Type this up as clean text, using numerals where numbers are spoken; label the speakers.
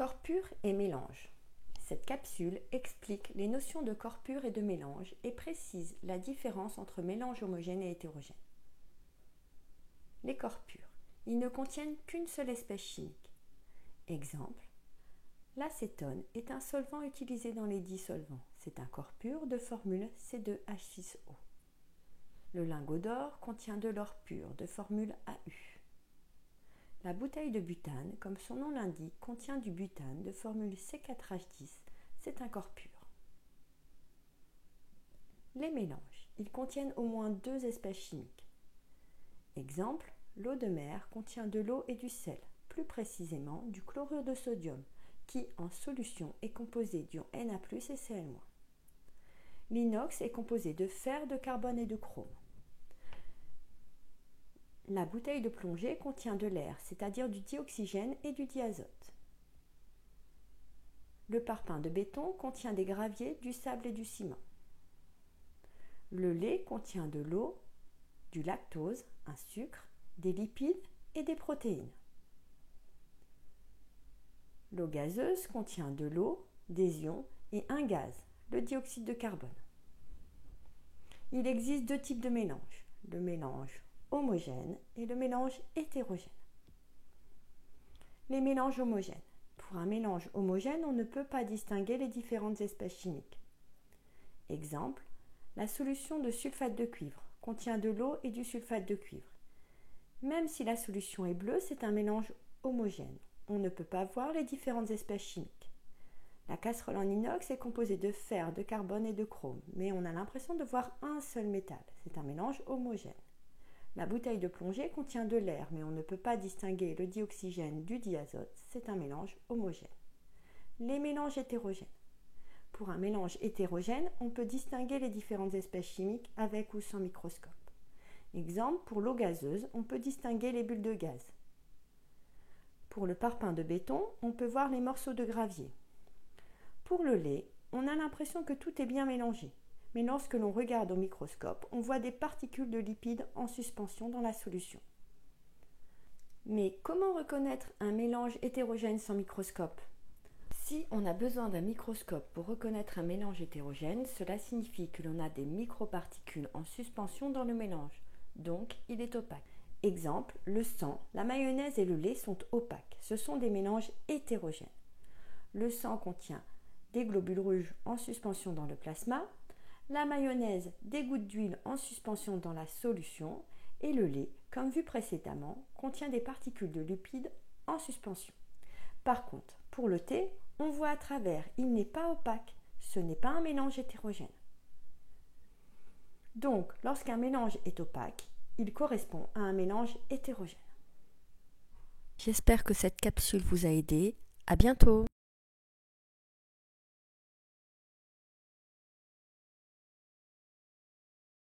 Speaker 1: Corps pur et mélange. Cette capsule explique les notions de corps pur et de mélange et précise la différence entre mélange homogène et hétérogène. Les corps purs. Ils ne contiennent qu'une seule espèce chimique. Exemple, l'acétone est un solvant utilisé dans les dissolvants. C'est un corps pur de formule C2H6O. Le lingot d'or contient de l'or pur de formule AU. La bouteille de butane, comme son nom l'indique, contient du butane de formule C4H10. C'est un corps pur. Les mélanges. Ils contiennent au moins deux espèces chimiques. Exemple, l'eau de mer contient de l'eau et du sel, plus précisément du chlorure de sodium, qui en solution est composé d'ions Na+ et Cl-. L'inox est composé de fer, de carbone et de chrome. La bouteille de plongée contient de l'air, c'est-à-dire du dioxygène et du diazote. Le parpaing de béton contient des graviers, du sable et du ciment. Le lait contient de l'eau, du lactose, un sucre, des lipides et des protéines. L'eau gazeuse contient de l'eau, des ions et un gaz, le dioxyde de carbone. Il existe deux types de mélanges, le mélange homogène et le mélange hétérogène. Les mélanges homogènes. Pour un mélange homogène, on ne peut pas distinguer les différentes espèces chimiques. Exemple, la solution de sulfate de cuivre contient de l'eau et du sulfate de cuivre. Même si la solution est bleue, c'est un mélange homogène. On ne peut pas voir les différentes espèces chimiques. La casserole en inox est composée de fer, de carbone et de chrome, mais on a l'impression de voir un seul métal. C'est un mélange homogène. La bouteille de plongée contient de l'air, mais on ne peut pas distinguer le dioxygène du diazote. C'est un mélange homogène. Les mélanges hétérogènes. Pour un mélange hétérogène, on peut distinguer les différentes espèces chimiques avec ou sans microscope. Exemple, pour l'eau gazeuse, on peut distinguer les bulles de gaz. Pour le parpaing de béton, on peut voir les morceaux de gravier. Pour le lait, on a l'impression que tout est bien mélangé. Mais lorsque l'on regarde au microscope, on voit des particules de lipides en suspension dans la solution. Mais comment reconnaître un mélange hétérogène sans microscope ? Si on a besoin d'un microscope pour reconnaître un mélange hétérogène, cela signifie que l'on a des microparticules en suspension dans le mélange, donc il est opaque. Exemple, le sang, la mayonnaise et le lait sont opaques, ce sont des mélanges hétérogènes. Le sang contient des globules rouges en suspension dans le plasma, la mayonnaise, des gouttes d'huile en suspension dans la solution et le lait, comme vu précédemment, contient des particules de lipides en suspension. Par contre, pour le thé, on voit à travers, il n'est pas opaque, ce n'est pas un mélange hétérogène. Donc, lorsqu'un mélange est opaque, il correspond à un mélange hétérogène.
Speaker 2: J'espère que cette capsule vous a aidé. À bientôt!